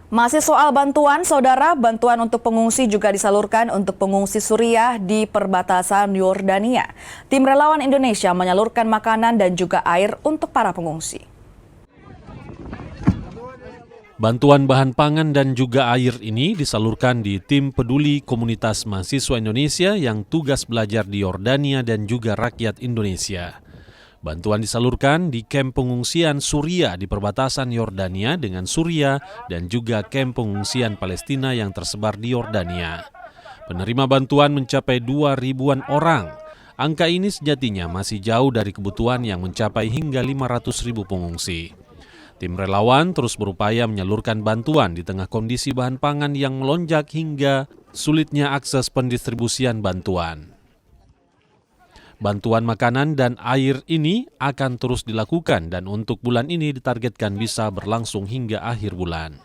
Masih soal bantuan, saudara, bantuan untuk pengungsi juga disalurkan untuk pengungsi Suriah di perbatasan Yordania. Tim relawan Indonesia menyalurkan makanan dan juga air untuk para pengungsi. Bantuan bahan pangan dan juga air ini disalurkan di tim peduli komunitas mahasiswa Indonesia yang tugas belajar di Yordania dan juga rakyat Indonesia. Bantuan disalurkan di kamp pengungsian Suriah di perbatasan Yordania dengan Suriah dan juga kamp pengungsian Palestina yang tersebar di Yordania. Penerima bantuan mencapai 2.000-an orang. Angka ini sejatinya masih jauh dari kebutuhan yang mencapai hingga 500.000 pengungsi. Tim relawan terus berupaya menyalurkan bantuan di tengah kondisi bahan pangan yang melonjak hingga sulitnya akses pendistribusian bantuan. Bantuan makanan dan air ini akan terus dilakukan dan untuk bulan ini ditargetkan bisa berlangsung hingga akhir bulan.